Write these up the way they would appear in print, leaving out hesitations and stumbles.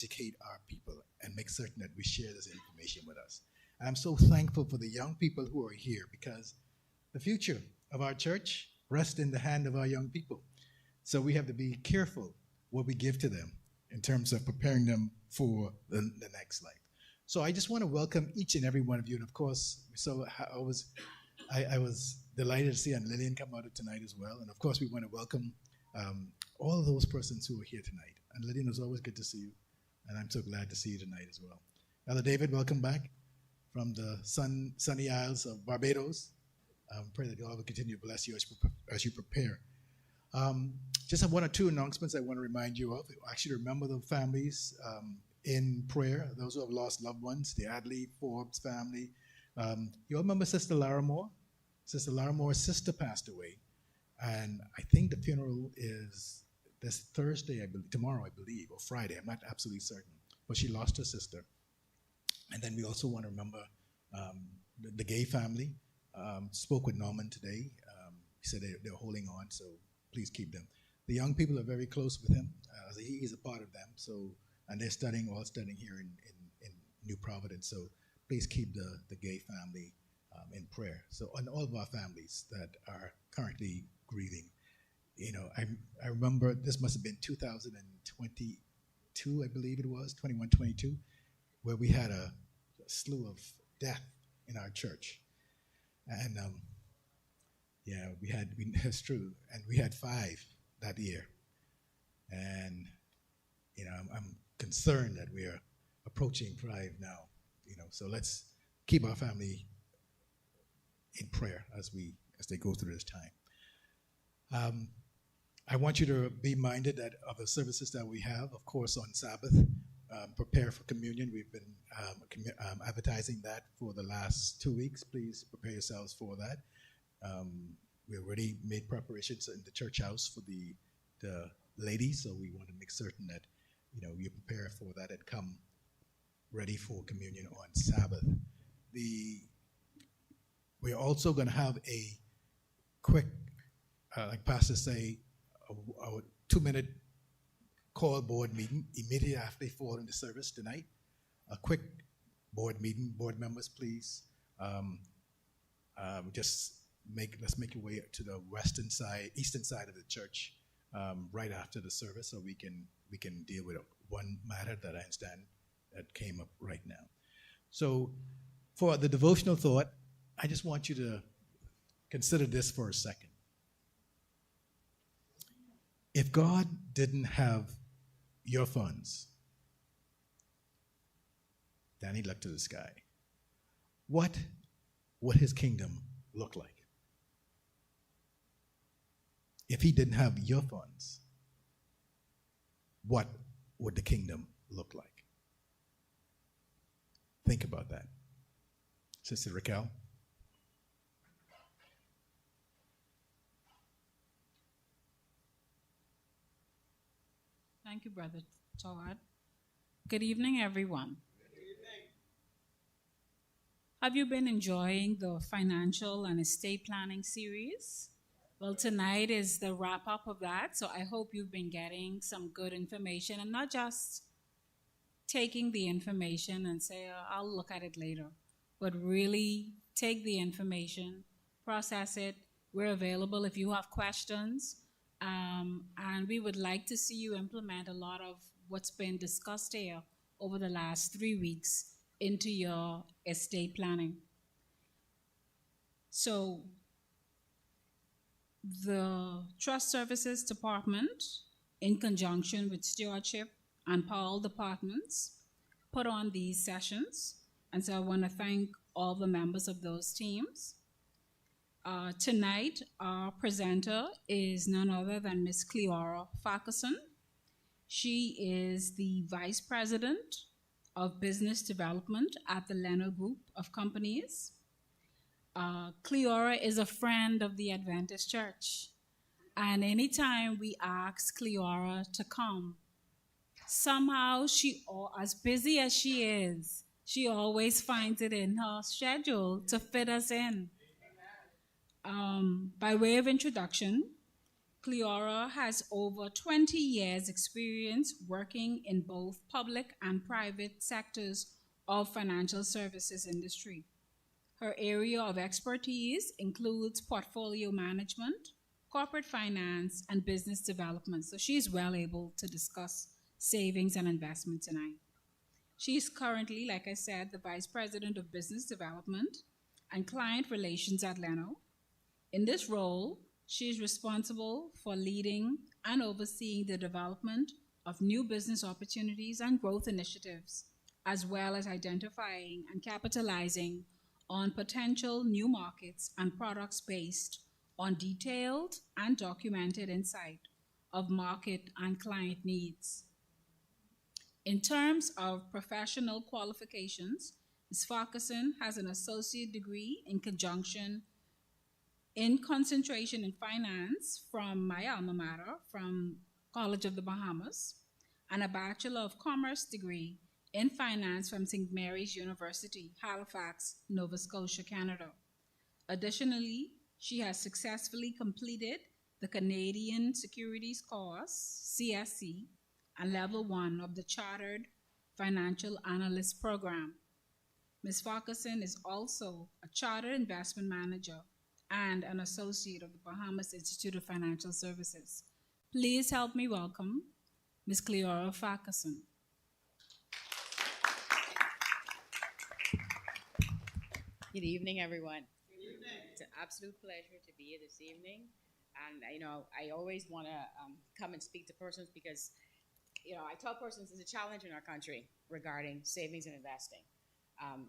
educate our people and make certain that we share this information with us. And I'm so thankful for the young people who are here because the future of our church rests in the hand of our young people. So we have to be careful what we give to them in terms of preparing them for the next life. So I just want to welcome each and every one of you. And of course, I was delighted to see Aunt Lillian come out tonight as well. And of course, we want to welcome all of those persons who are here tonight. And Lillian, it was always good to see you. And I'm so glad to see you tonight as well. Brother David, welcome back from the sunny isles of Barbados. Pray that God will continue to bless you as you prepare. Just have one or two announcements I want to remind you of. Actually, remember the families in prayer, those who have lost loved ones, the Adley Forbes family. You all remember Sister Lara Moore? Sister Lara Moore's sister passed away. And I think the funeral is this Thursday, tomorrow, I believe, or Friday. I'm not absolutely certain. But she lost her sister. And then we also want to remember the Gay family. Spoke with Norman today. He said they're holding on, so please keep them. The young people are very close with him. He is a part of them. So, and they're all studying here in New Providence. So please keep the Gay family in prayer. So, and all of our families that are currently grieving. You know, I remember this must have been 2022, I believe it was, 21, 22, where we had a slew of death in our church. And it's true. And we had 5 that year. And, you know, I'm concerned that we are approaching 5 now, you know, so let's keep our family in prayer as they go through this time. I want you to be minded that of the services that we have, of course, on Sabbath, prepare for communion. We've been advertising that for the last 2 weeks. Please prepare yourselves for that. We already made preparations in the church house for the ladies, so we want to make certain that, you know, you prepare for that and come ready for communion on Sabbath. We're also going to have a quick, like Pastor say, a 2-minute call board meeting immediately after they fall into service tonight. A quick board meeting. Board members, please. Let's make your way to the eastern side of the church right after the service, so we can deal with one matter that I understand that came up right now. So, for the devotional thought, I just want you to consider this for a second. If God didn't have your funds, Danny looked to the sky, what would his kingdom look like? If he didn't have your funds, what would the kingdom look like? Think about that. Sister Raquel? Thank you, Brother Todd. Good evening, everyone. Good evening. Have you been enjoying the financial and estate planning series? Well, tonight is the wrap-up of that, so I hope you've been getting some good information and not just taking the information and say, I'll look at it later, but really take the information, process it. We're available if you have questions. And we would like to see you implement a lot of what's been discussed here over the last 3 weeks into your estate planning. So the Trust Services Department, in conjunction with Stewardship and Paul departments, put on these sessions. And so I want to thank all the members of those teams. Tonight, our presenter is none other than Ms. Cleora Farquharson. She is the Vice President of Business Development at the Leno Group of Companies. Cleora is a friend of the Adventist Church. And anytime we ask Cleora to come, somehow as busy as she is, she always finds it in her schedule to fit us in. By way of introduction, Cleora has over 20 years experience working in both public and private sectors of financial services industry. Her area of expertise includes portfolio management, corporate finance, and business development. So she's well able to discuss savings and investment tonight. She's currently, like I said, the Vice President of Business Development and Client Relations at Leno. In this role, she is responsible for leading and overseeing the development of new business opportunities and growth initiatives, as well as identifying and capitalizing on potential new markets and products based on detailed and documented insight of market and client needs. In terms of professional qualifications, Ms. Farquharson has an associate degree in conjunction in concentration in finance from my alma mater, from College of the Bahamas, and a Bachelor of Commerce degree in finance from St. Mary's University, Halifax, Nova Scotia, Canada. Additionally, she has successfully completed the Canadian Securities Course, CSC, and Level 1 of the Chartered Financial Analyst Program. Ms. Farquharson is also a Chartered Investment Manager and an associate of the Bahamas Institute of Financial Services. Please help me welcome Ms. Cleora Farquharson. Good evening, everyone. Good evening. It's an absolute pleasure to be here this evening. And, I always want to come and speak to persons because, I tell persons there's a challenge in our country regarding savings and investing.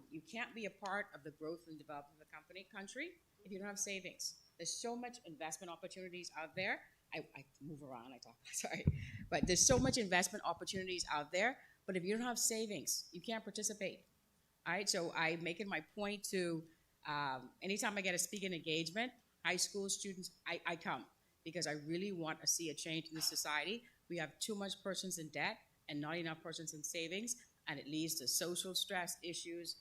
You can't be a part of the growth and development of the country if you don't have savings. There's so much investment opportunities out there. I move around, I talk, sorry. But there's so much investment opportunities out there, but if you don't have savings, you can't participate. All right, so I make it my point to, anytime I get a speaking engagement, high school students, I come because I really want to see a change in this society. We have too much persons in debt and not enough persons in savings, and it leads to social stress issues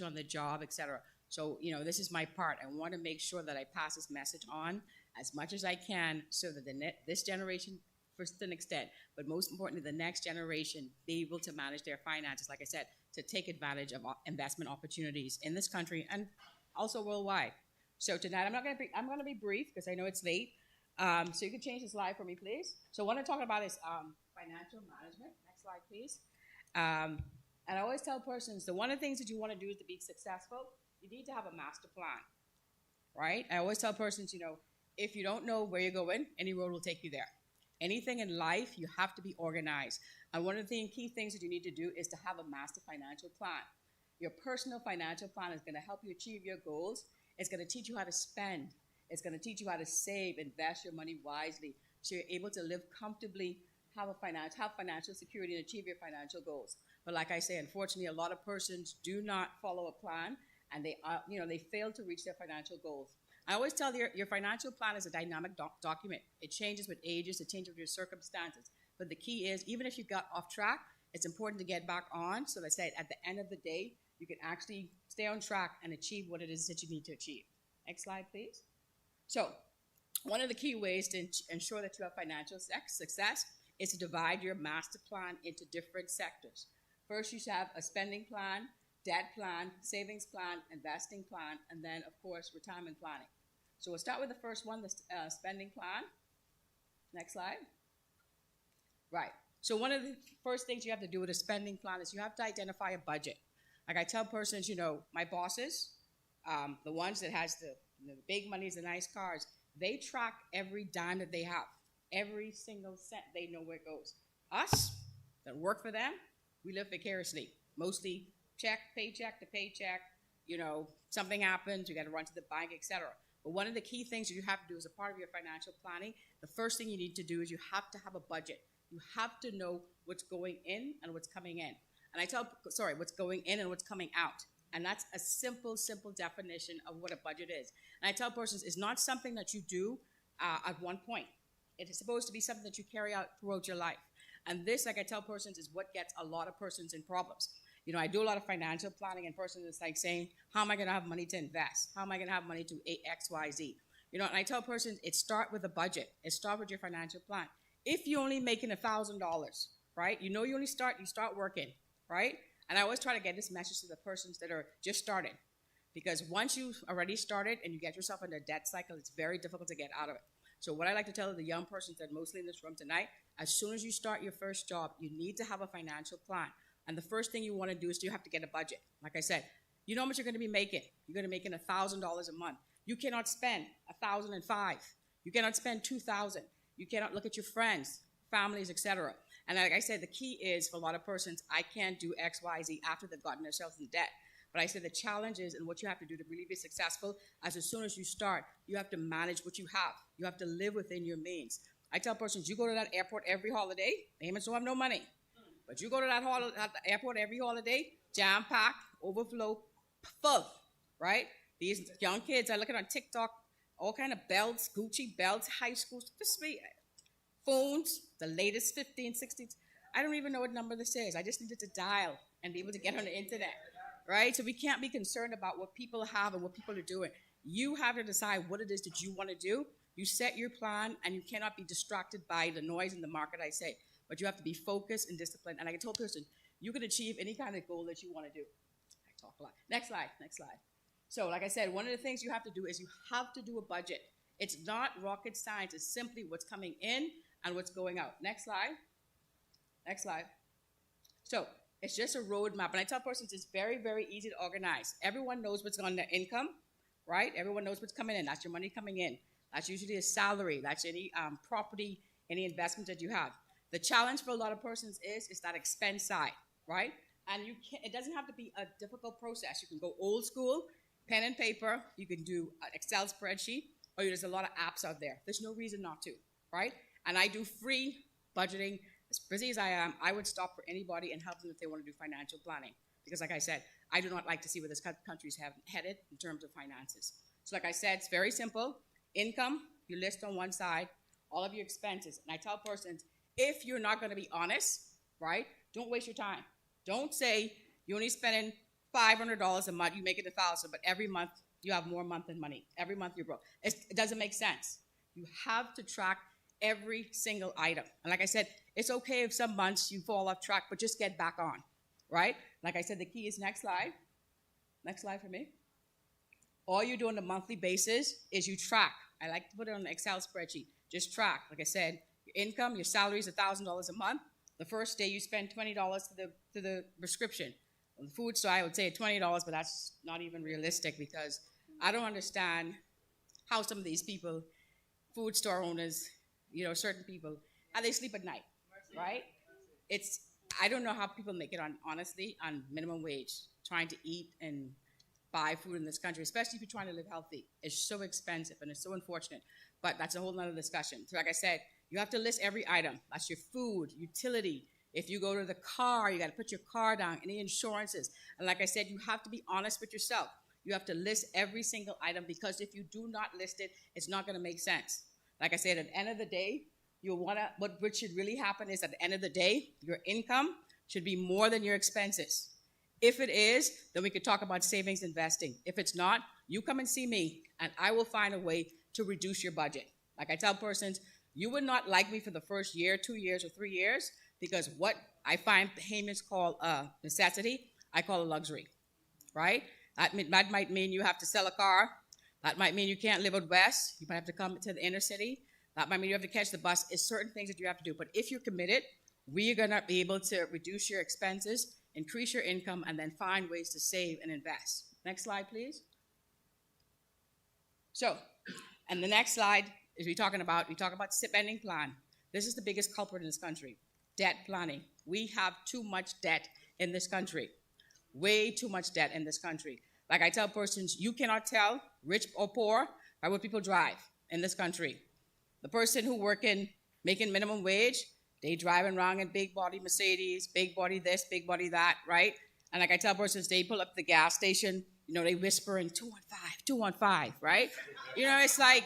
on the job, etc. So, this is my part. I want to make sure that I pass this message on as much as I can so that this generation, first an extent, but most importantly, the next generation be able to manage their finances, like I said, to take advantage of investment opportunities in this country and also worldwide. So tonight, I'm going to be brief because I know it's late. So you can change the slide for me, please. So what I'm talking about is financial management. Next slide, please. And I always tell persons that one of the things that you want to do is to be successful, you need to have a master plan, right? I always tell persons, if you don't know where you're going, any road will take you there. Anything in life, you have to be organized. And one of the key things that you need to do is to have a master financial plan. Your personal financial plan is going to help you achieve your goals. It's going to teach you how to spend. It's going to teach you how to save, invest your money wisely, so you're able to live comfortably, have financial security, and achieve your financial goals. But like I say, unfortunately, a lot of persons do not follow a plan, and they fail to reach their financial goals. I always tell your financial plan is a dynamic document. It changes with ages, it changes with your circumstances. But the key is, even if you got off track, it's important to get back on so that at the end of the day, you can actually stay on track and achieve what it is that you need to achieve. Next slide, please. So one of the key ways to ensure that you have financial success is to divide your master plan into different sectors. First, you should have a spending plan, debt plan, savings plan, investing plan, and then, of course, retirement planning. So we'll start with the first one, the spending plan. Next slide. Right. So one of the first things you have to do with a spending plan is you have to identify a budget. Like I tell persons, my bosses, the ones that has the big monies, the nice cars, they track every dime that they have. Every single cent, they know where it goes. Us, that work for them, we live vicariously. Mostly paycheck to paycheck. Something happens, you got to run to the bank, etc. But one of the key things that you have to do as a part of your financial planning, the first thing you need to do is you have to have a budget. You have to know what's going in and what's coming in. And what's going in and what's coming out. And that's a simple definition of what a budget is. And I tell persons it's not something that you do at one point. It is supposed to be something that you carry out throughout your life. And this, like I tell persons, is what gets a lot of persons in problems. I do a lot of financial planning, and persons is like saying, how am I going to have money to invest? How am I going to have money to X, Y, Z? You know, and I tell persons, it start with a budget. It start with your financial plan. If you're only making $1,000, right? You know you start working, right? And I always try to get this message to the persons that are just started. Because once you've already started and you get yourself in a debt cycle, it's very difficult to get out of it. So what I like to tell the young persons that mostly in this room tonight, as soon as you start your first job, you need to have a financial plan. And the first thing you want to do is you have to get a budget. Like I said, you know how much you're going to be making. You're going to be making $1,000 a month. You cannot spend $1,005. You cannot spend $2,000. You cannot look at your friends, families, etc. And like I said, the key is for a lot of persons, I can't do X, Y, Z after they've gotten themselves in debt. But I said the challenge is, and what you have to do to really be successful, as soon as you start, you have to manage what you have. You have to live within your means. I tell persons, you go to that airport every holiday, payments don't have no money. But you go to that airport every holiday, jam-packed, overflow, full, right? These young kids, I look at on TikTok, all kind of belts, Gucci belts, high schools, phones, the latest 15, 16. I don't even know what number this is. I just needed to dial and be able to get on the internet, right? So we can't be concerned about what people have and what people are doing. You have to decide what it is that you want to do. You set your plan, and you cannot be distracted by the noise in the market, I say. But you have to be focused and disciplined. And I can tell a person, you can achieve any kind of goal that you want to do. I talk a lot. Next slide. So like I said, one of the things you have to do is you have to do a budget. It's not rocket science. It's simply what's coming in and what's going out. Next slide. So it's just a roadmap. And I tell persons it's very, very easy to organize. Everyone knows what's on their income, right? Everyone knows what's coming in. That's your money coming in. That's usually a salary. That's any property, any investment that you have. The challenge for a lot of persons is that expense side, right? And it doesn't have to be a difficult process. You can go old school, pen and paper. You can do an Excel spreadsheet, or there's a lot of apps out there. There's no reason not to, right? And I do free budgeting. As busy as I am, I would stop for anybody and help them if they want to do financial planning. Because like I said, I do not like to see where this country's headed in terms of finances. So like I said, it's very simple. Income, you list on one side, all of your expenses. And I tell persons, if you're not going to be honest, right, don't waste your time. Don't say you're only spending $500 a month, you make it $1,000, but every month you have more month than money. Every month you're broke. It doesn't make sense. You have to track every single item. And like I said, it's okay if some months you fall off track, but just get back on, right? Like I said, the key is next slide. Next slide for me. All you do on a monthly basis is you track. I like to put it on an Excel spreadsheet. Just track. Like I said, your income, your salary is $1,000 a month. The first day you spend $20 to the prescription. On the food store, I would say $20, but that's not even realistic because I don't understand how some of these people, food store owners, certain people, how they sleep at night, right? I don't know how people make it honestly, on minimum wage, trying to eat and buy food in this country, especially if you're trying to live healthy. It's so expensive and it's so unfortunate, but that's a whole nother discussion. So like I said, you have to list every item. That's your food, utility. If you go to the car, you got to put your car down, any insurances. And like I said, you have to be honest with yourself. You have to list every single item because if you do not list it, it's not going to make sense. Like I said, at the end of the day, what should really happen is at the end of the day, your income should be more than your expenses. If it is, then we could talk about savings investing. If it's not, you come and see me, and I will find a way to reduce your budget. Like I tell persons, you would not like me for the first year, 2 years, or 3 years, because what I find the Hamish call a necessity, I call a luxury, right? That might mean you have to sell a car. That might mean you can't live out west. You might have to come to the inner city. That might mean you have to catch the bus. It's certain things that you have to do. But if you're committed, we are going to be able to reduce your expenses, increase your income, and then find ways to save and invest. Next slide, please. So, and the next slide is we talk about spending plan. This is the biggest culprit in this country, debt planning. We have too much debt in this country, way too much debt in this country. Like I tell persons, you cannot tell rich or poor by what people drive in this country. The person who making minimum wage, they driving around in big body Mercedes, big body this, big body that, right? And like I tell persons, they pull up the gas station, they whisper in 215, 215, right? It's like,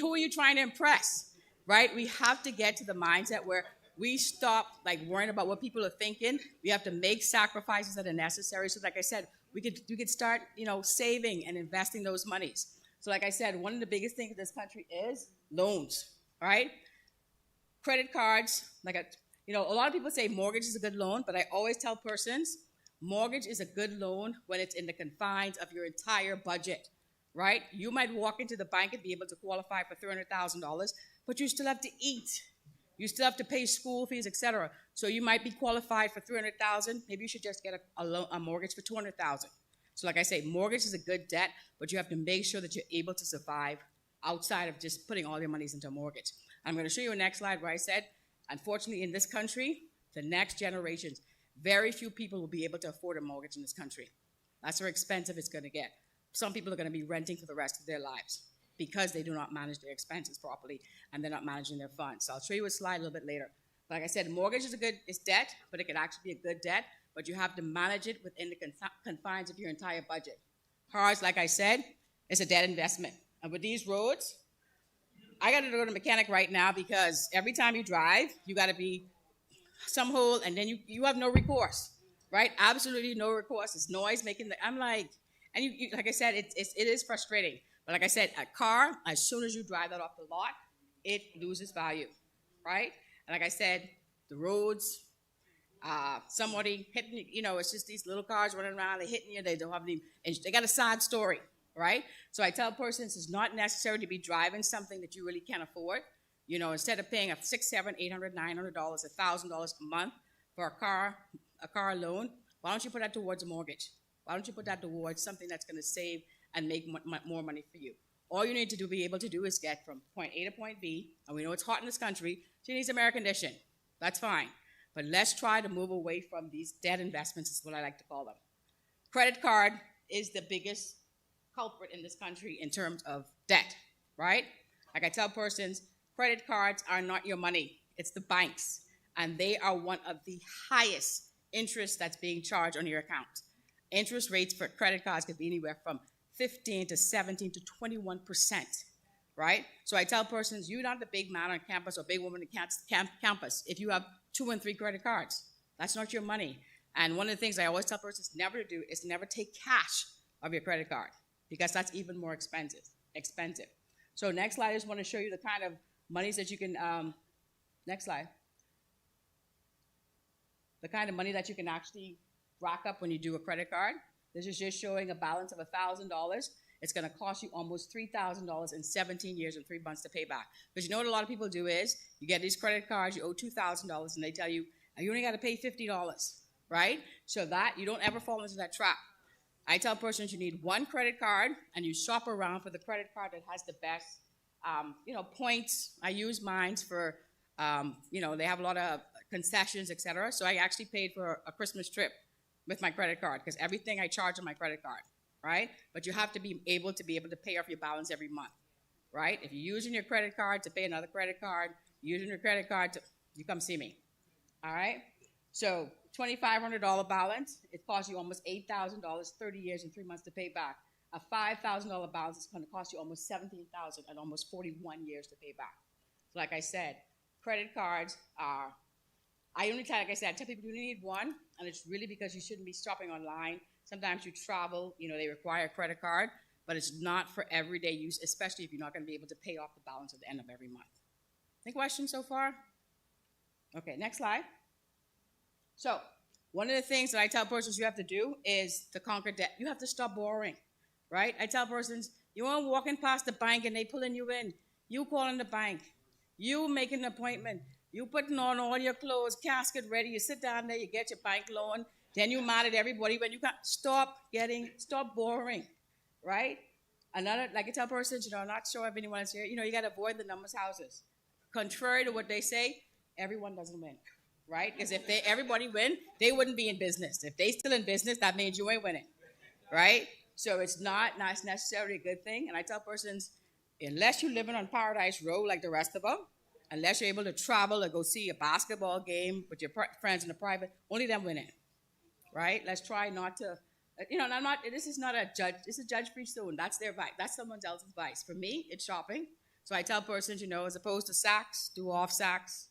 who are you trying to impress, right? We have to get to the mindset where we stop worrying about what people are thinking. We have to make sacrifices that are necessary. So like I said, we could start, saving and investing those monies. So like I said, one of the biggest things in this country is loans, right? Credit cards, a lot of people say mortgage is a good loan, but I always tell persons mortgage is a good loan when it's in the confines of your entire budget, right? You might walk into the bank and be able to qualify for $300,000, but you still have to eat. You still have to pay school fees, etc. So you might be qualified for $300,000. Maybe you should just get a mortgage for $200,000. So like I say, mortgage is a good debt, but you have to make sure that you're able to survive outside of just putting all your monies into a mortgage. I'm going to show you a next slide where I said, unfortunately, in this country, the next generations, very few people will be able to afford a mortgage in this country. That's how expensive it's going to get. Some people are going to be renting for the rest of their lives because they do not manage their expenses properly and they're not managing their funds. So I'll show you a slide a little bit later. Like I said, mortgage is debt, but it can actually be a good debt, but you have to manage it within the confines of your entire budget. Cars, like I said, is a debt investment. And with these roads, I got to go to the mechanic right now because every time you drive, you got to be some hole, and then you have no recourse, right? Absolutely no recourse. It's noise making I'm like, and you like I said, it is frustrating. But like I said, a car, as soon as you drive that off the lot, it loses value, right? And like I said, the roads, somebody hitting you, it's just these little cars running around, they're hitting you, they don't have any, and they got a sad story, right? So I tell persons it's not necessary to be driving something that you really can't afford. Instead of paying $600, $700, $800, $900, $1,000 a month for a car loan, why don't you put that towards a mortgage? Why don't you put that towards something that's going to save and make more money for you? All you need to be able to do is get from point A to point B, and we know it's hot in this country, so you need some air conditioning. That's fine. But let's try to move away from these debt investments, is what I like to call them. Credit card is the biggest culprit in this country in terms of debt, right? Like I tell persons, credit cards are not your money. It's the banks. And they are one of the highest interests that's being charged on your account. Interest rates for credit cards could be anywhere from 15 to 17 to 21%, right? So I tell persons, you're not the big man on campus or big woman on campus if you have 2 and 3 credit cards. That's not your money. And one of the things I always tell persons never to do is never take cash of your credit card because that's even more expensive. So next slide, I just want to show you the kind of monies that you can, next slide. The kind of money that you can actually rack up when you do a credit card. This is just showing a balance of $1,000. It's going to cost you almost $3,000 in 17 years and 3 months to pay back. Because you know what a lot of people do is, you get these credit cards, you owe $2,000, and they tell you, you only got to pay $50, right? So that, you don't ever fall into that trap. I tell persons you need one credit card, and you shop around for the credit card that has the best, points. I use mine for, they have a lot of concessions, etc. So I actually paid for a Christmas trip with my credit card because everything I charge on my credit card, right? But you have to be able to pay off your balance every month, right? If you're using your credit card to pay another credit card, using your credit card to, you come see me, all right? So $2,500 balance, it costs you almost $8,000, 30 years and 3 months to pay back. A $5,000 balance is going to cost you almost $17,000 and almost 41 years to pay back. So like I said, credit cards are, I tell people you need one, and it's really because you shouldn't be shopping online. Sometimes you travel, they require a credit card, but it's not for everyday use, especially if you're not going to be able to pay off the balance at the end of every month. Any questions so far? Okay, next slide. So one of the things that I tell persons you have to do is to conquer debt. You have to stop borrowing, right? I tell persons, you aren't walking past the bank and they pulling you in. You calling the bank. You making an appointment. You putting on all your clothes, casket ready. You sit down there, you get your bank loan. Then you mad at everybody when you can't. Stop borrowing, right? Another, like I tell persons, I'm not sure if anyone is here, you got to avoid the numbers houses. Contrary to what they say, everyone doesn't win, right? Because if everybody win, they wouldn't be in business. If they still in business, that means you ain't winning, right? So it's not necessarily a good thing. And I tell persons, unless you're living on Paradise Row like the rest of them, unless you're able to travel or go see a basketball game with your friends in the private, only them winning, right? Let's try not to, this is not a judge, it's a judge-free zone. That's their vice. That's someone else's vice. For me, it's shopping. So I tell persons, as opposed to Saks, do off Saks,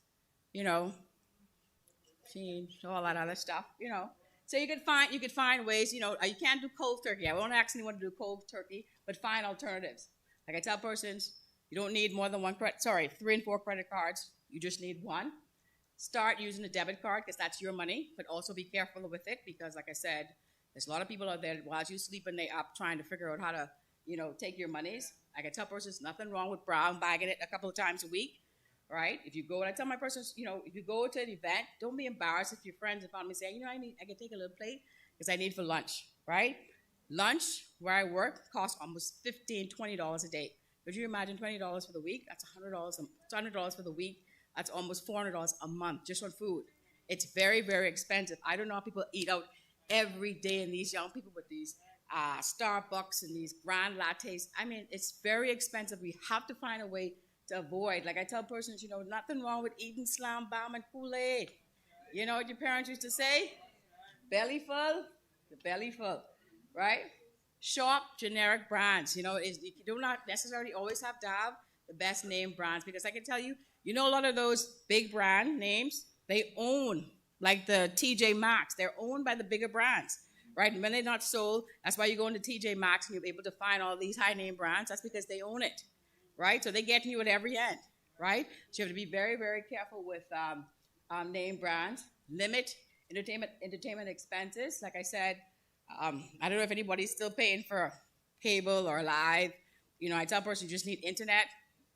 all that other stuff, So you could find ways, you can't do cold turkey. I won't ask anyone to do cold turkey, but find alternatives. Like I tell persons, you don't need more than 3 and 4 credit cards. You just need one. Start using a debit card because that's your money, but also be careful with it because, like I said, there's a lot of people out there while you sleep and they up trying to figure out how to, take your monies. Like I tell persons, nothing wrong with brown bagging it a couple of times a week, right? If you go, and I tell my persons, if you go to an event, don't be embarrassed if your friends and family say, I can take a little plate because I need for lunch, right? Lunch where I work costs almost $15, $20 a day. Could you imagine $20 for the week? That's $100. It's $100 for the week. That's almost $400 a month just on food. It's very, very expensive. I don't know how people eat out every day, and these young people with these Starbucks and these grand lattes. I mean, it's very expensive. We have to find a way to avoid. Like I tell persons, nothing wrong with eating Slam Bomb and Kool-Aid. You know what your parents used to say? Belly full, the belly full, right? Shop generic brands. You do not necessarily always have to have the best name brands because I can tell you, a lot of those big brand names, they own, like the TJ Maxx, they're owned by the bigger brands, right? And when they're not sold, that's why you go into TJ Maxx and you're able to find all these high name brands. That's because they own it, right? So they're getting you at every end, right? So you have to be very, very careful with name brands. Limit entertainment expenses. Like I said, I don't know if anybody's still paying for cable or live. I tell persons you just need internet,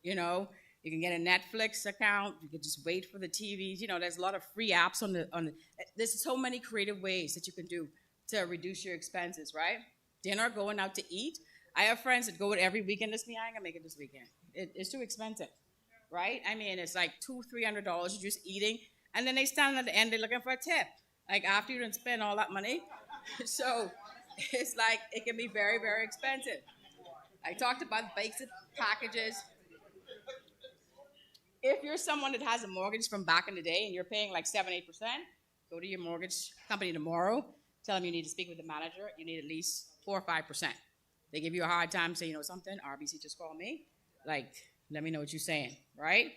You can get a Netflix account. You can just wait for the TVs. There's a lot of free apps on the. There's so many creative ways that you can do to reduce your expenses, right? Dinner, going out to eat. I have friends that go out every weekend. This me, I ain't gonna make it this weekend. It's too expensive, right? I mean, it's like $200-300. You're just eating, and then they stand at the end. They're looking for a tip. Like after you didn't spend all that money, so it's like it can be very, very expensive. I talked about basic packages. If you're someone that has a mortgage from back in the day and you're paying like 7-8%, go to your mortgage company tomorrow. Tell them you need to speak with the manager. You need at least 4 or 5%. They give you a hard time, say, something. RBC just called me. Like, let me know what you're saying, right?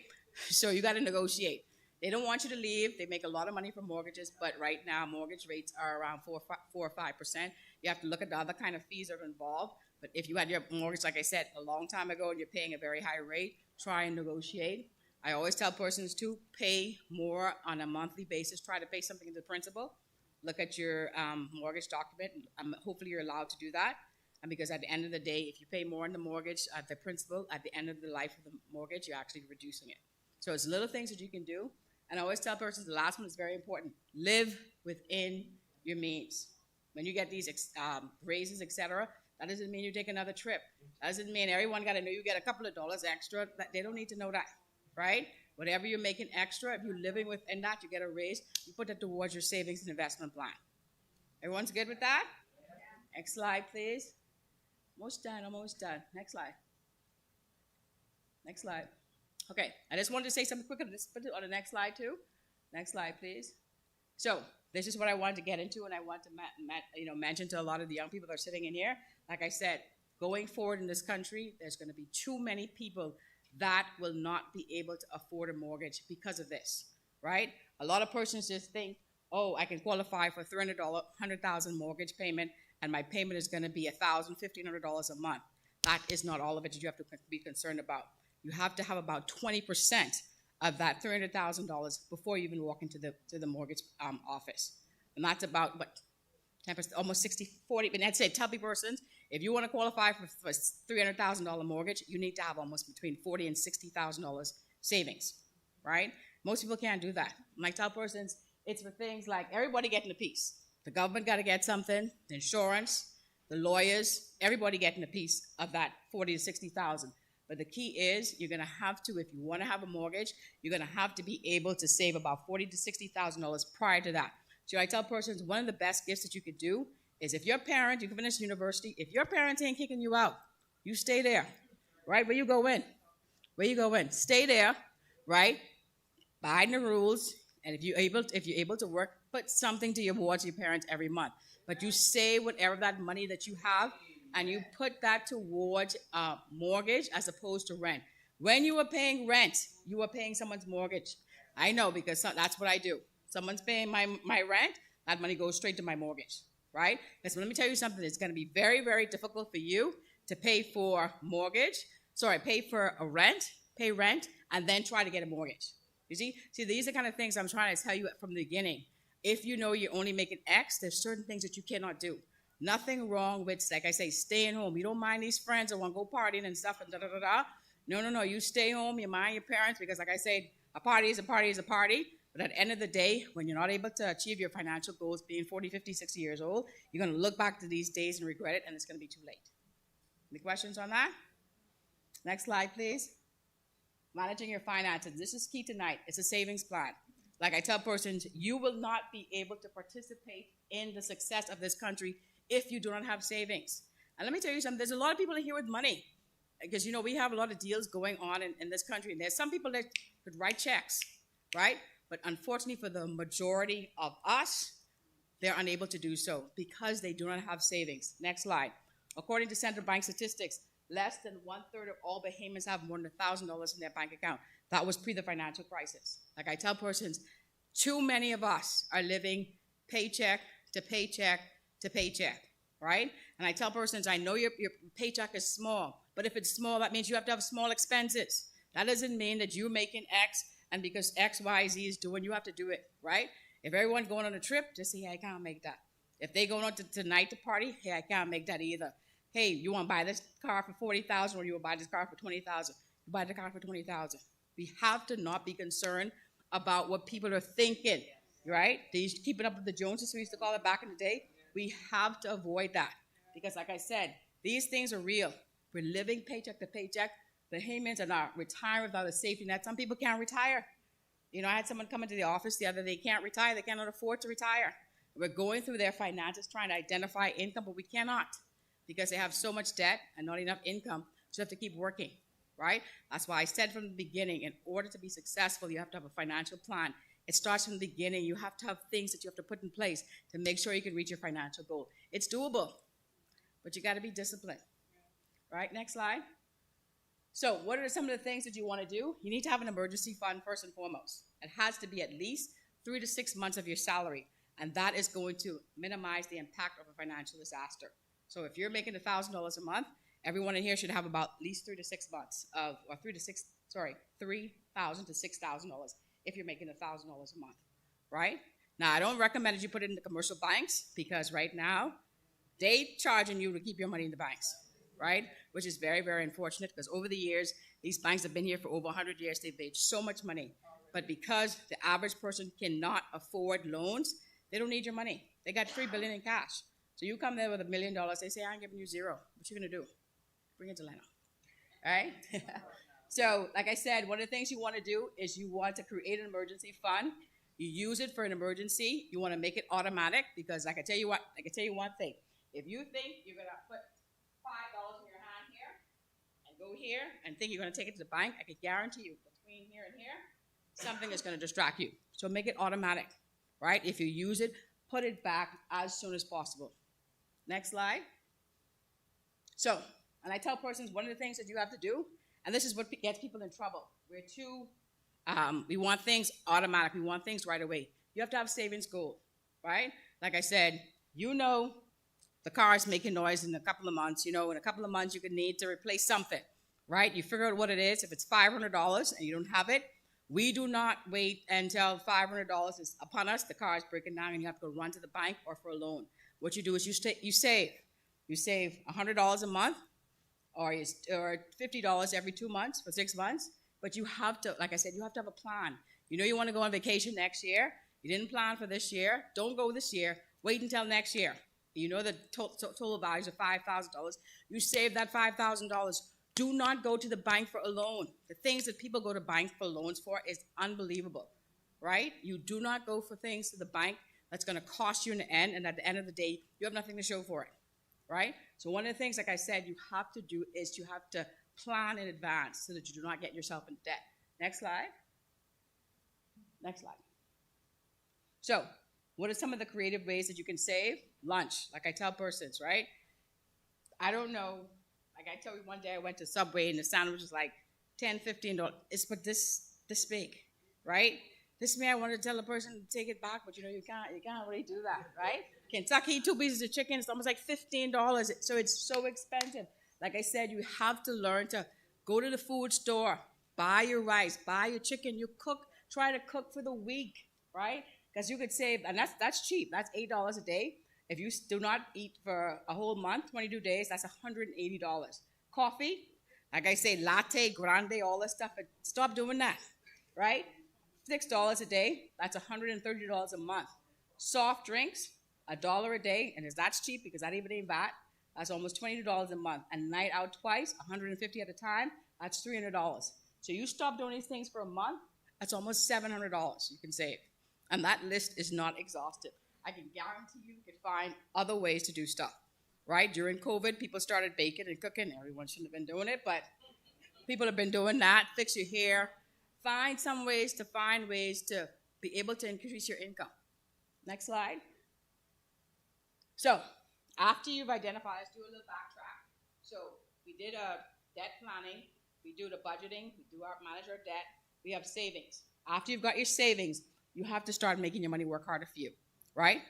So you got to negotiate. They don't want you to leave. They make a lot of money from mortgages, but right now mortgage rates are around 4 or 5%. You have to look at the other kind of fees that are involved. But if you had your mortgage, like I said, a long time ago and you're paying a very high rate, try and negotiate. I always tell persons to pay more on a monthly basis. Try to pay something into principal. Look at your mortgage document. Hopefully you're allowed to do that. And because at the end of the day, if you pay more on the mortgage, the principal, at the end of the life of the mortgage, you're actually reducing it. So it's little things that you can do. And I always tell persons the last one is very important. Live within your means. When you get these raises, etc., that doesn't mean you take another trip. That doesn't mean everyone got to know you get a couple of dollars extra. They don't need to know that. Right? Whatever you're making extra, if you're living within that, you get a raise, you put that towards your savings and investment plan. Everyone's good with that? Next slide, please. Almost done. Next slide. Okay, I just wanted to say something quick. Let's put it on the next slide, too. Next slide, please. So this is what I wanted to get into, and I want to mention to a lot of the young people that are sitting in here. Like I said, going forward in this country, there's going to be too many people that will not be able to afford a mortgage because of this, right? A lot of persons just think, oh, I can qualify for $100,000 mortgage payment, and my payment is going to be $1,000, $1,500 a month. That is not all of it that you have to be concerned about. You have to have about 20% of that $300,000 before you even walk into the mortgage office. And that's about, 10%, almost 60-40. And I'd say tell people persons, if you want to qualify for a $300,000 mortgage, you need to have almost between $40,000 and $60,000 savings, right? Most people can't do that. And I tell persons, it's for things like everybody getting a piece. The government got to get something, the insurance, the lawyers, everybody getting a piece of that $40,000 to $60,000. But the key is you're going to have to, if you want to have a mortgage, you're going to have to be able to save about $40,000 to $60,000 prior to that. So I tell persons one of the best gifts that you could do is if your parent, you can finish university, if your parents ain't kicking you out, you stay there, right? Where you go in? Stay there, right? Abide the rules, and if you're able to work, put something towards your parents every month. But you save whatever that money that you have, and you put that towards a mortgage as opposed to rent. When you are paying rent, you are paying someone's mortgage. I know because that's what I do. Someone's paying my rent, that money goes straight to my mortgage, right? Because let me tell you something, it's going to be very, very difficult for you to pay for mortgage pay for a rent, pay rent, and then try to get a mortgage. You see, these are the kind of things I'm trying to tell you from the beginning. If you know you're only making X, there's certain things that you cannot do. Nothing wrong with, like I say, staying home. You don't mind these friends that want to go partying and stuff and da-da-da-da. No. You stay home. You mind your parents because, like I said, a party is a party is a party. But at the end of the day, when you're not able to achieve your financial goals, being 40, 50, 60 years old, you're going to look back to these days and regret it, and it's going to be too late. Any questions on that? Next slide, please. Managing your finances. This is key tonight. It's a savings plan. Like I tell persons, you will not be able to participate in the success of this country if you do not have savings. And let me tell you something. There's a lot of people in here with money because, we have a lot of deals going on in this country. And there's some people that could write checks, right? But unfortunately for the majority of us, they're unable to do so because they do not have savings. Next slide. According to Central Bank statistics, less than 1/3 of all Bahamians have more than $1,000 in their bank account. That was pre the financial crisis. Like I tell persons, too many of us are living paycheck to paycheck to paycheck, right? And I tell persons, I know your paycheck is small, but if it's small, that means you have to have small expenses. That doesn't mean that you're making X, and because X, Y, Z is doing, you have to do it, right? If everyone going on a trip, just say, hey, I can't make that. If they going on tonight to party, hey, I can't make that either. Hey, you want to buy this car for $40,000 or you want to buy this car for $20,000? You buy the car for $20,000. We have to not be concerned about what people are thinking, right? These keeping up with the Joneses, we used to call it back in the day. We have to avoid that because, like I said, these things are real. We're living paycheck to paycheck. The Bahamians are not retiring without a safety net. Some people can't retire. I had someone come into the office the other day. They can't retire. They cannot afford to retire. We're going through their finances, trying to identify income, but we cannot because they have so much debt and not enough income. So you have to keep working, right? That's why I said from the beginning, in order to be successful, you have to have a financial plan. It starts from the beginning. You have to have things that you have to put in place to make sure you can reach your financial goal. It's doable, but you got to be disciplined, right? Next slide. So what are some of the things that you want to do? You need to have an emergency fund first and foremost. It has to be at least 3 to 6 months of your salary, and that is going to minimize the impact of a financial disaster. So if you're making $1,000 a month, everyone in here should have about at least 3 to 6 months of, or $3,000 to $6,000 if you're making $1,000 a month, right? Now, I don't recommend that you put it in the commercial banks because right now, they charging you to keep your money in the banks, right? Which is very, very unfortunate because over the years, these banks have been here for over 100 years. They've made so much money. But because the average person cannot afford loans, they don't need your money. They got $3 billion in cash. So you come there with $1 million, they say, I'm giving you $0. What you going to do? Bring it to Leno. All right? So, like I said, one of the things you want to do is you want to create an emergency fund. You use it for an emergency. You want to make it automatic because I can tell you one thing. If you think you're going to put $5 in your hand here and go here and think you're going to take it to the bank, I can guarantee you between here and here, something is going to distract you. So make it automatic, right? If you use it, put it back as soon as possible. Next slide. So, and I tell persons one of the things that you have to do, and this is what gets people in trouble. We want things automatic. We want things right away. You have to have savings goal, right? Like I said, the car is making noise in a couple of months. In a couple of months, you could need to replace something, right? You figure out what it is. If it's $500 and you don't have it, we do not wait until $500 is upon us. The car is breaking down and you have to go run to the bank or for a loan. What you do is you save. You save $100 a month or $50 every 2 months for 6 months. But you have to, like I said, you have to have a plan. You want to go on vacation next year. You didn't plan for this year. Don't go this year. Wait until next year. The total value of $5,000. You save that $5,000. Do not go to the bank for a loan. The things that people go to bank for loans for is unbelievable, right? You do not go for things to the bank that's going to cost you in the end, and at the end of the day, you have nothing to show for it, right? So one of the things, like I said, you have to do is you have to plan in advance so that you do not get yourself in debt. Next slide. Next slide. So what are some of the creative ways that you can save? Lunch, like I tell persons, right? I don't know. Like I tell you, one day I went to Subway and the sandwich was like $10, $15. It's but this big, right? This man wanted to tell a person to take it back, but you can't really do that, right? Kentucky, 2 pieces of chicken, it's almost like $15. So it's so expensive. Like I said, you have to learn to Go to the food store, buy your rice, buy your chicken, you cook, try to cook for the week, right? Because you could save, and that's cheap. That's $8 a day. If you do not eat for a whole month, 22 days, that's $180. Coffee, like I say, latte, grande, all this stuff. Stop doing that, right? $6 a day, that's $130 a month. Soft drinks, $1 a day, and that's cheap because that even ain't VAT. That's almost $22 a month. And night out twice, $150 at a time, that's $300. So you stop doing these things for a month, that's almost $700 you can save. And that list is not exhaustive. I can guarantee you can find other ways to do stuff, right? During COVID, people started baking and cooking. Everyone shouldn't have been doing it, but people have been doing that. Fix your hair. Find ways to be able to increase your income. Next slide. So, after you've identified, let's do a little backtrack. So, we did a debt planning. We do the budgeting. We do manage our debt. We have savings. After you've got your savings, you have to start making your money work harder for you, right?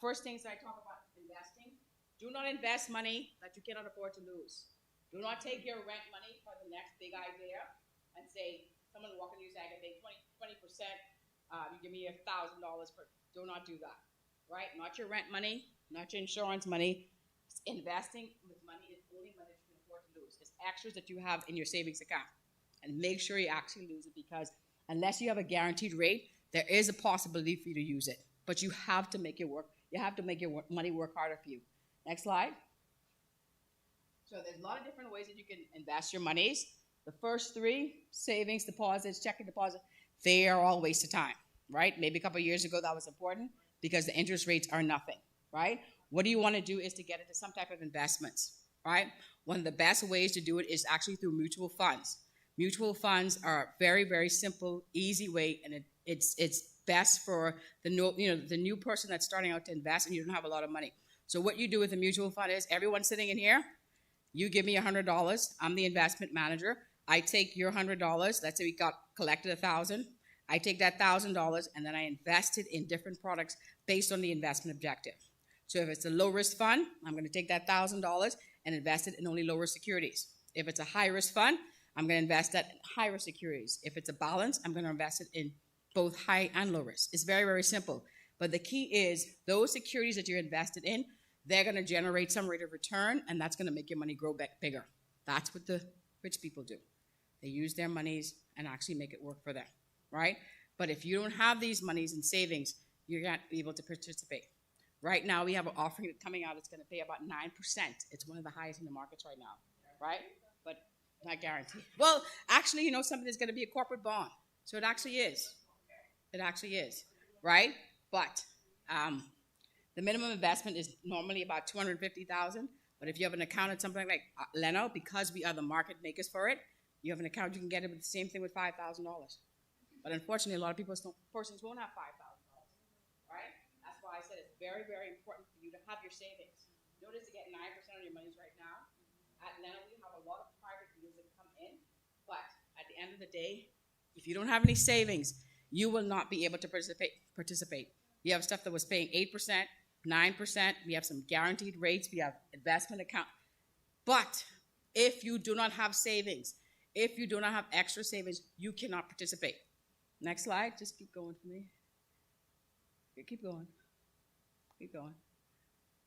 First things I talk about investing. Do not invest money that you cannot afford to lose. Do not take your rent money for the next big idea and say, someone walking to you say, I can pay 20%, you give me $1,000 per. Do not do that, right? Not your rent money, not your insurance money. Investing with money is only money that you can afford to lose. It's extras that you have in your savings account. And make sure you actually lose it, because unless you have a guaranteed rate, there is a possibility for you to use it. But you have to make it work. You have to make your money work harder for you. Next slide. So there's a lot of different ways that you can invest your monies. The first three, savings, deposits, checking deposit, they are all a waste of time, right? Maybe a couple of years ago that was important because the interest rates are nothing, right? What do you want to do is to get into some type of investments, right? One of the best ways to do it is actually through mutual funds. Mutual funds are a very, very simple, easy way, and it's best for the new person that's starting out to invest and you don't have a lot of money. So what you do with a mutual fund is, everyone sitting in here, you give me $100. I'm the investment manager. I take your $100. Let's say we collected $1,000. I take that $1,000 and then I invest it in different products based on the investment objective. So if it's a low-risk fund, I'm going to take that $1,000 and invest it in only low-risk securities. If it's a high-risk fund, I'm going to invest that in high-risk securities. If it's a balance, I'm going to invest it in both high and low risk. It's very, very simple. But the key is those securities that you're invested in, they're going to generate some rate of return, and that's going to make your money grow bigger. That's what the rich people do. They use their monies and actually make it work for them, right? But if you don't have these monies and savings, you're not able to participate. Right now, we have an offering coming out that's going to pay about 9%. It's one of the highest in the markets right now, right? But not guaranteed. Well, actually, something that's going to be a corporate bond. So it actually is. It actually is, right? But the minimum investment is normally about $250,000. But if you have an account at something like Leno, because we are the market makers for it, you have an account, you can get it with the same thing with $5,000. But unfortunately, a lot of persons won't have $5,000, right? That's why I said it's very, very important for you to have your savings. Notice to get 9% of your monies right now. At Leno, we have a lot of private deals that come in. But at the end of the day, if you don't have any savings, you will not be able to participate. We have stuff that was paying 8%, 9%. We have some guaranteed rates. We have investment account. But if you do not have savings, if you do not have extra savings, you cannot participate. Next slide. Just keep going for me. Okay, keep going. Keep going.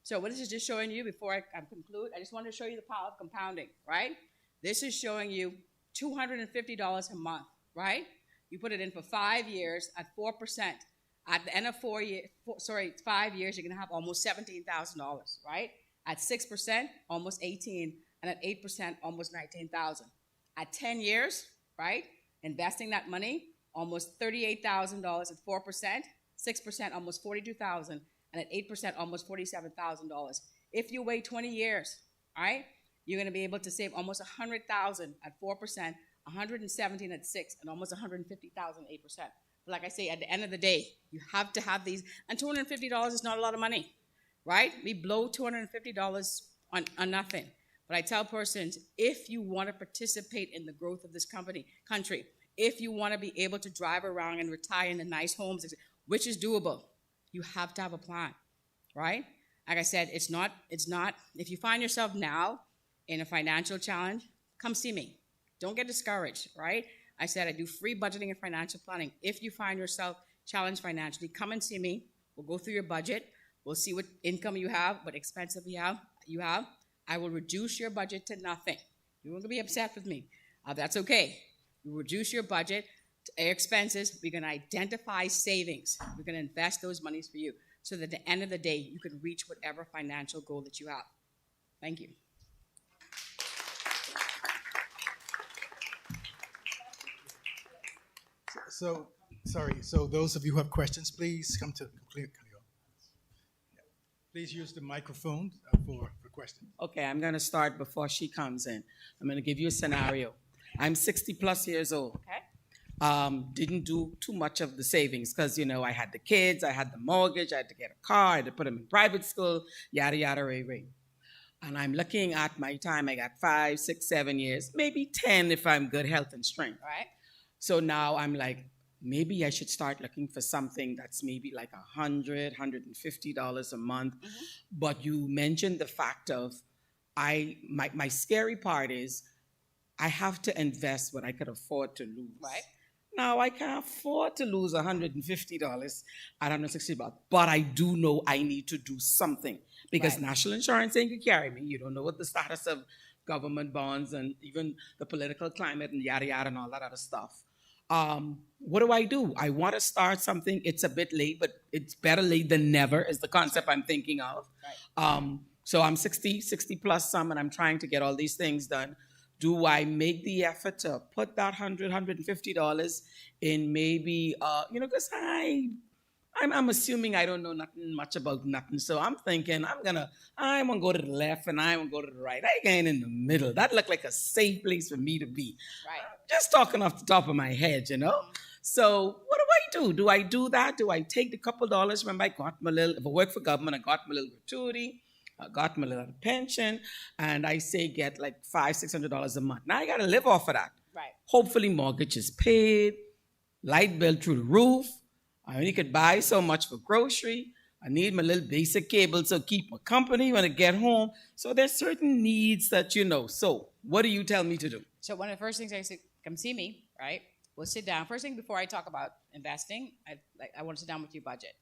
So what this is just showing you before I conclude, I just want to show you the power of compounding, right? This is showing you $250 a month, right? You put it in for 5 years at 4%. At the end of 5 years, you're going to have almost $17,000, right? At 6%, almost 18, and at 8%, almost 19,000. At 10 years, right? Investing that money, almost $38,000 at 4%, 6%, almost $42,000, and at 8%, almost $47,000. If you wait 20 years, right? You're going to be able to save almost $100,000 at 4%. 117 at 6, and almost 150,000 at 8%. But like I say, at the end of the day, you have to have these. And $250 is not a lot of money, right? We blow $250 on nothing. But I tell persons, if you want to participate in the growth of this country, if you want to be able to drive around and retire in the nice homes, which is doable, you have to have a plan, right? Like I said, it's not. If you find yourself now in a financial challenge, come see me. Don't get discouraged, right? I said I do free budgeting and financial planning. If you find yourself challenged financially, come and see me. We'll go through your budget. We'll see what income you have, what expenses you have. I will reduce your budget to nothing. You won't be upset with me. That's okay. We reduce your budget, expenses. We're going to identify savings. We're going to invest those monies for you so that at the end of the day, you can reach whatever financial goal that you have. Thank you. So, sorry. So those of you who have questions, please come to clear. Please use the microphone for questions. Okay, I'm going to start before she comes in. I'm going to give you a scenario. I'm 60 plus years old. Okay. Didn't do too much of the savings because, I had the kids, I had the mortgage, I had to get a car, I had to put them in private school, yada, yada, ray, ray. And I'm looking at my time. I got 5, 6, 7 years, maybe 10 if I'm good health and strength. Right. So now I'm like, maybe I should start looking for something that's maybe like $100, $150 a month. Mm-hmm. But you mentioned the fact of my scary part is I have to invest what I could afford to lose. Right. Now I can't afford to lose $150 at $160, but I do know I need to do something because Right. national insurance ain't gonna carry me. You don't know what the status of government bonds and even the political climate and yada yada and all that other stuff. What do? I want to start something. It's a bit late, but it's better late than never is the concept I'm thinking of. Right. So I'm 60 plus some, and I'm trying to get all these things done. Do I make the effort to put that $100, $150 in maybe, because I'm assuming I don't know nothing much about nothing. So I'm thinking I'm gonna go to the left and I'm gonna go to the right. I ain't in the middle. That looked like a safe place for me to be. Right. Just talking off the top of my head, So what do? Do I do that? Do I take the couple dollars? Remember, if I work for government, I got my little gratuity, I got my little pension, and I say get like $500, $600 a month. Now I gotta live off of that. Right. Hopefully mortgage is paid, light bill through the roof. I only could buy so much for grocery. I need my little basic cable to keep my company when I get home. So there's certain needs that So what do you tell me to do? So one of the first things I say, come see me, right? We'll sit down. First thing before I talk about investing, I want to sit down with your budget,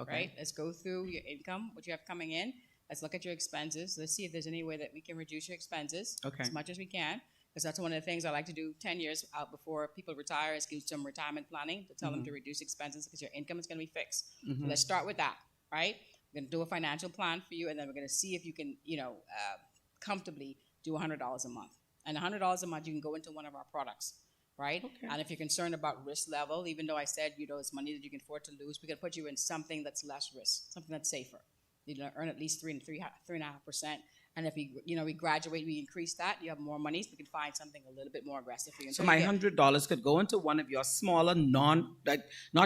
right? Let's go through your income, what you have coming in. Let's look at your expenses. Let's see if there's any way that we can reduce your expenses as much as we can. Because that's one of the things I like to do 10 years out before people retire is give some retirement planning to tell them to reduce expenses because your income is going to be fixed. So let's start with that, right? We're going to do a financial plan for you, and then we're going to see if you can, comfortably do $100 a month. And $100 a month, you can go into one of our products, right? Okay. And if you're concerned about risk level, even though I said, it's money that you can afford to lose, we can put you in something that's less risk, something that's safer. You earn at least 3.5%. And if we graduate, we increase that. You have more money, so we can find something a little bit more aggressive for you. So my $100 could go into one of your smaller not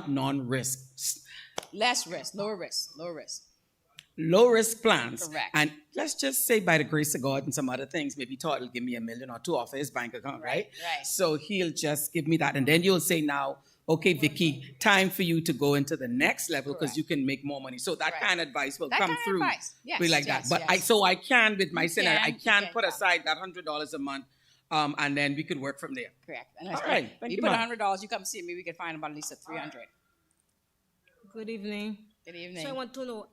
non-risk, less risk, lower risk. low risk plans. Correct. And let's just say by the grace of God and some other things, maybe Todd will give me $1 million or $2 off of his bank account, right? Right. So he'll just give me that. And then you'll say now, okay, Vicky, time for you to go into the next level because you can make more money. So that Correct. kind of advice will That come kind of through. advice. Yes, Be like yes, that. But yes. I can with my You scenario, I can, can you put can. aside that $100 a month, and then we could work from there. Correct. And All right. Thank you you, put ma'am. $100, you come see me, we can find about at least a 300. Good evening. Good evening. So I want to know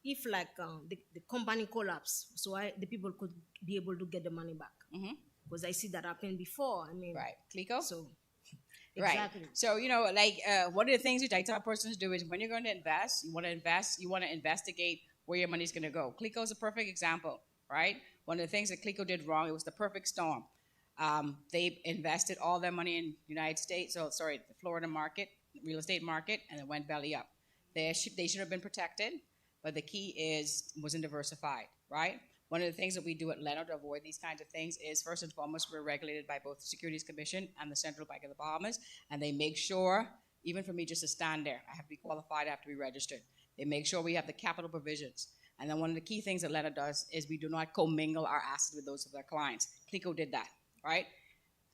if the company collapse, so the people could be able to get the money back. Because I see that happen before. I mean, Right. Clico? So Right. exactly. So, one of the things which I tell persons to do is when you're going to invest, you want to investigate where your money's going to go. Clico is a perfect example, right? One of the things that Clico did wrong, it was the perfect storm. They invested all their money in the Florida market, real estate market, and it went belly up. They should have been protected, but the key wasn't diversified, right? One of the things that we do at Leno to avoid these kinds of things is, first and foremost, we're regulated by both the Securities Commission and the Central Bank of the Bahamas, and they make sure, even for me just to stand there, I have to be qualified, I have to be registered. They make sure we have the capital provisions. And then one of the key things that Leno does is we do not commingle our assets with those of their clients. Clico did that, right?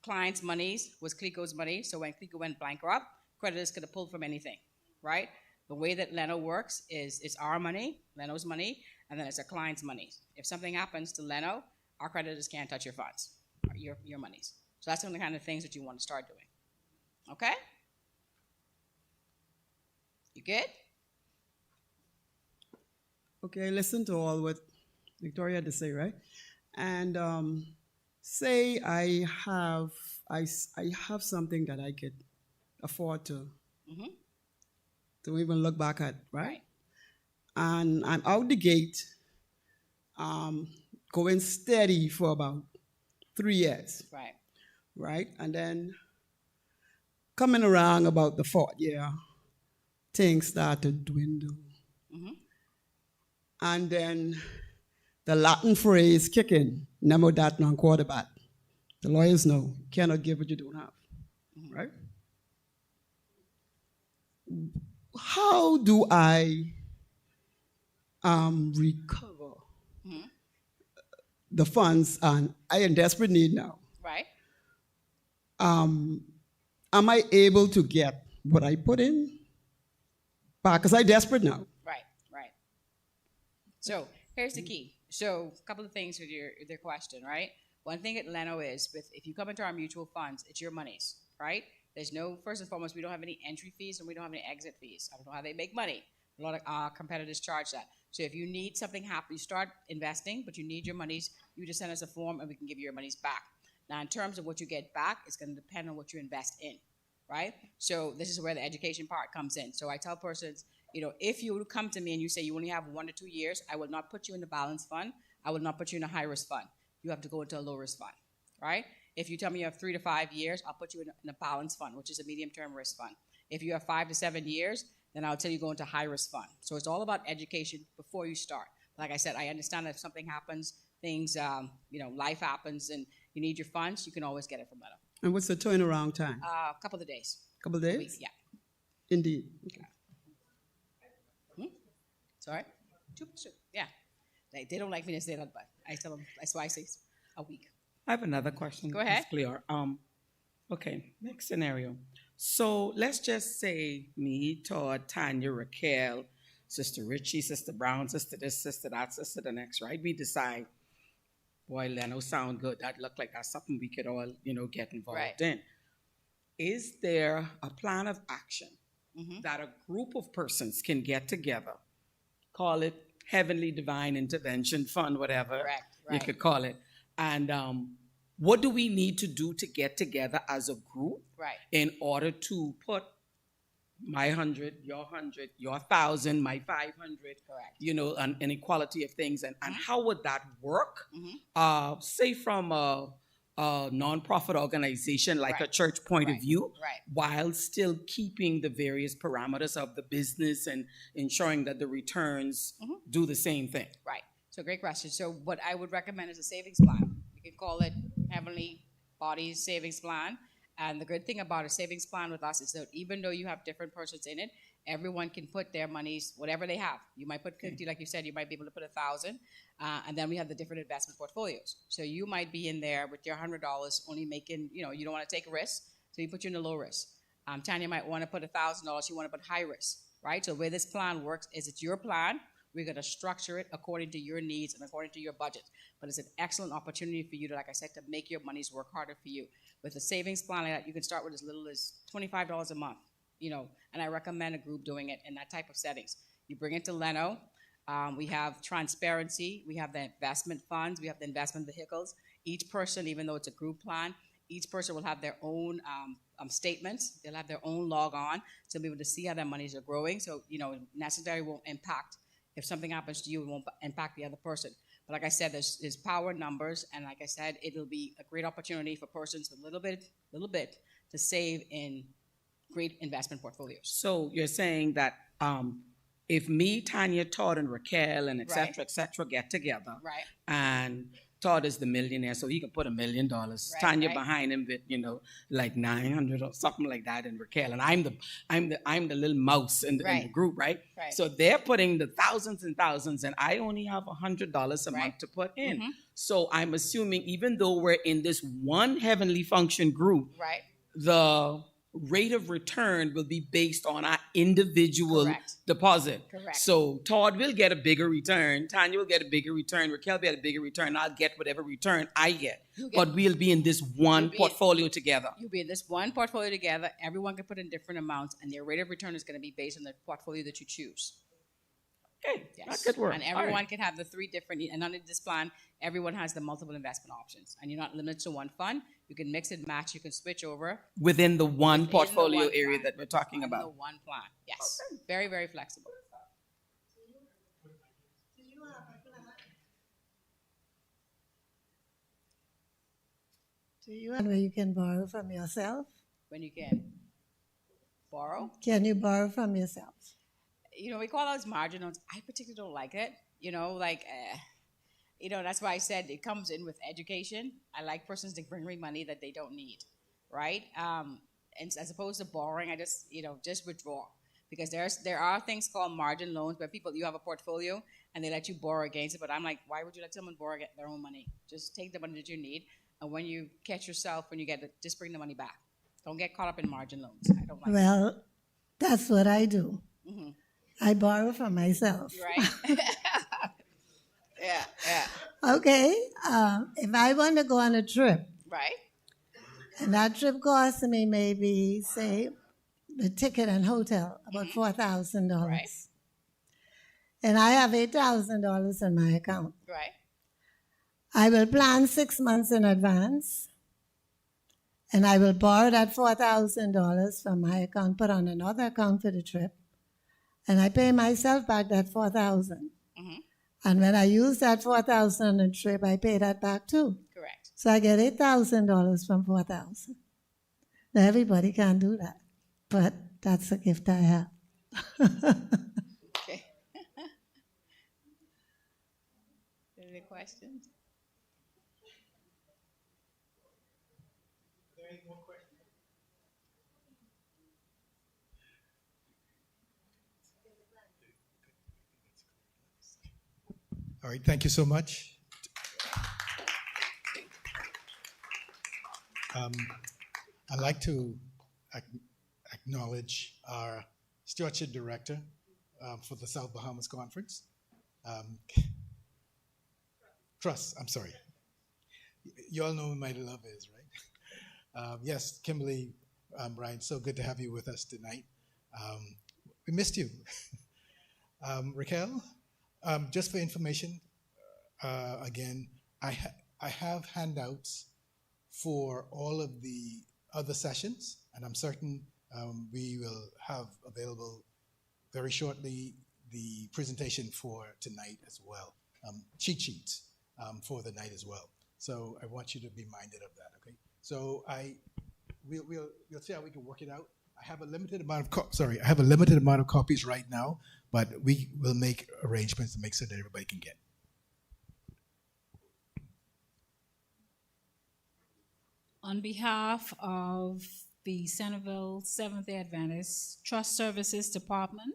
Clients' monies was Clico's money, so when Clico went bankrupt, creditors could have pulled from anything, right? The way that Leno works is it's our money, Leno's money, and then it's our client's money. If something happens to Leno, our creditors can't touch your funds, your monies. So that's some of the kind of things that you want to start doing. Okay? You good? Okay, listen to all what Victoria had to say, right? And say I have something that I could afford to even look back at, right? And I'm out the gate, going steady for about 3 years, Right. right? And then coming around about the 4th year, things start to dwindle. And then the Latin phrase kick in, nemo dat non quarterback. The lawyers know, you cannot give what you don't have, right? How do I recover the funds? And I am in desperate need now. Right. Am I able to get what I put in back? Because I'm desperate now. Right. Right. So here's the key. So a couple of things with your question, right? One thing at Leno is if you come into our mutual funds, it's your monies, right? There's no, first and foremost, we don't have any entry fees and we don't have any exit fees. I don't know how they make money. A lot of competitors charge that. So if you need something happen, you start investing, but you need your monies, you just send us a form and we can give you your monies back. Now, in terms of what you get back, it's going to depend on what you invest in, right? So this is where the education part comes in. So I tell persons, if you come to me and you say you only have 1 to 2 years, I will not put you in the balanced fund. I will not put you in a high-risk fund. You have to go into a low-risk fund, right? If you tell me you have 3 to 5 years, I'll put you in a balanced fund, which is a medium-term risk fund. If you have 5 to 7 years, then I'll tell you go into high-risk fund. So it's all about education before you start. Like I said, I understand that if something happens, things, life happens, and you need your funds, you can always get it from Leno. And what's the turnaround time? A couple of days. Couple of days? Yeah. Indeed. Okay. Sorry? 2%. Yeah. They don't like me to say that, but I tell them, that's why I say a week. I have another question. Go ahead. It's clear. Okay, next scenario. So let's just say me, Todd, Tanya, Raquel, Sister Richie, Sister Brown, Sister this, Sister that, Sister the next, right? We decide, boy, Leno sound good. That look like that's something we could all, get involved in. Is there a plan of action that a group of persons can get together, call it Heavenly Divine Intervention Fund, whatever you could call it, and what do we need to do to get together as a group in order to put my 100, your 100, your 1,000, my 500, an equality of things, and how would that work? Say from a nonprofit organization like a church point of view, while still keeping the various parameters of the business and ensuring that the returns do the same thing. Right. So great question. So what I would recommend is a savings plan. You can call it Heavenly Bodies Savings Plan. And the good thing about a savings plan with us is that even though you have different persons in it, everyone can put their monies, whatever they have. You might put 50, like you said, you might be able to put 1,000. And then we have the different investment portfolios. So you might be in there with your $100 only making, you don't want to take a risk. So you put you in the low risk. Tanya might want to put $1,000. You want to put high risk, right? So the way this plan works is it's your plan. We're going to structure it according to your needs and according to your budget. But it's an excellent opportunity for you to, like I said, to make your monies work harder for you. With a savings plan like that, you can start with as little as $25 a month, and I recommend a group doing it in that type of settings. You bring it to Leno. We have transparency. We have the investment funds. We have the investment vehicles. Each person, even though it's a group plan, each person will have their own statements. They'll have their own log on to be able to see how their monies are growing. So, necessarily won't impact. If something happens to you, it won't impact the other person. But like I said, there's power in numbers, and like I said, it'll be a great opportunity for persons with a little bit to save in great investment portfolios. So you're saying that if me, Tanya, Todd, and Raquel, and et cetera, get together, and Todd is the millionaire, so he can put $1 million. Tanya behind him with, like 900 or something like that, and Raquel, and I'm the little mouse in the group, right? So they're putting the thousands and thousands, and I only have $100 a month to put in. So I'm assuming even though we're in this one heavenly function group, the rate of return will be based on our individual Correct. deposit. Correct. So Todd will get a bigger return, Tanya will get a bigger return, Raquel will get a bigger return, I'll get whatever return I get. But we'll be in this one portfolio together. You'll be in this one portfolio together. Everyone can put in different amounts, and their rate of return is going to be based on the portfolio that you choose. Okay, Yes. that could work. And All everyone right. can have the three different, and under this plan, everyone has the multiple investment options. And you're not limited to one fund. You can mix and match. You can switch over. Within the one within the portfolio one area plan. that we're talking Within about. the one plan. Yes. Very, very flexible. Do you have where you can borrow from yourself? When you can borrow. Can you borrow from yourself? You know, we call those margin loans. I particularly don't like it. You know, like, that's why I said it comes in with education. I like persons to bring me money that they don't need, right? And as opposed to borrowing, I just withdraw. Because there are things called margin loans where you have a portfolio and they let you borrow against it. But I'm like, why would you let someone borrow their own money? Just take the money that you need. And when you catch yourself, when you get it, just bring the money back. Don't get caught up in margin loans. I don't like Well, that's what I do. Mhm. I borrow from myself. Right? Yeah. Okay, if I want to go on a trip, Right? and that trip costs me maybe, say, the ticket and hotel, about $4,000. Right. And I have $8,000 in my account. Right. I will plan 6 months in advance, and I will borrow that $4,000 from my account, put on another account for the trip, and I pay myself back that $4,000. Mhm. And when I use that $4,000 on the trip, I pay that back too. Correct. So I get $8,000 from $4,000. Now everybody can't do that, but that's a gift I have. Okay. Any questions? All right, thank you so much. I'd like to acknowledge our Stewardship Director for the South Bahamas Conference. Trust, I'm sorry. You all know who my love is, right? Yes, Kimberly, Brian, so good to have you with us tonight. We missed you. Raquel, just for information, again, I have handouts for all of the other sessions, and I'm certain we will have available very shortly the presentation for tonight as well, cheat sheets for the night as well. So I want you to be minded of that, okay? So we'll see how we can work it out. I have a limited amount of copies right now, but we will make arrangements to make sure that everybody can get. On behalf of the Centreville Seventh-day Adventist Trust Services Department,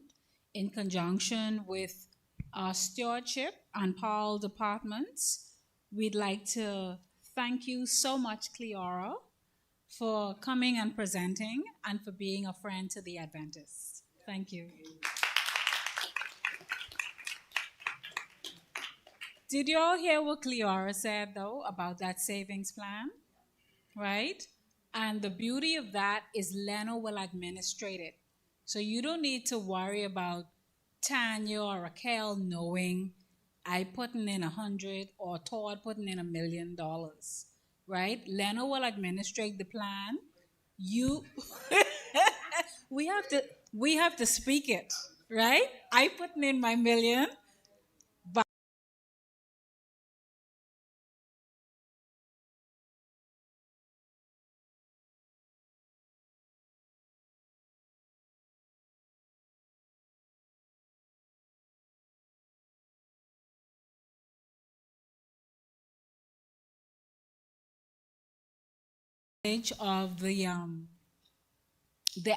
in conjunction with our Stewardship and Paul departments, we'd like to thank you so much, Cleora, for coming and presenting and for being a friend to the Adventists. Thank you. Did you all hear what Cleora said, though, about that savings plan? Right? And the beauty of that is Leno will administrate it. So you don't need to worry about Tanya or Raquel knowing I putting in 100 or Todd putting in $1 million, right? Leno will administrate the plan. We have to speak it, right? I putting in my million. Of the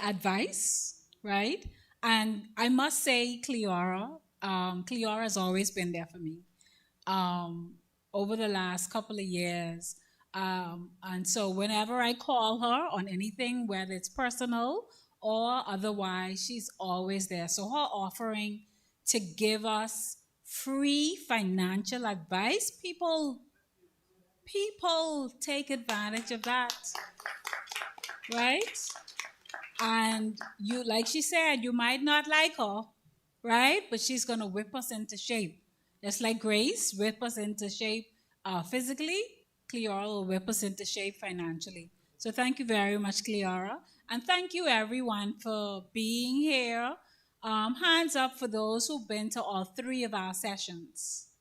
advice, right? And I must say, Cleora has always been there for me. Over the last couple of years, And so whenever I call her on anything, whether it's personal or otherwise, she's always there. So her offering to give us free financial advice, people take advantage of that, right? And you, like she said, you might not like her, right? But she's going to whip us into shape. Just like Grace whip us into shape physically, Cleora will whip us into shape financially. So thank you very much, Cleora. And thank you, everyone, for being here. Hands up for those who've been to all 3 of our sessions.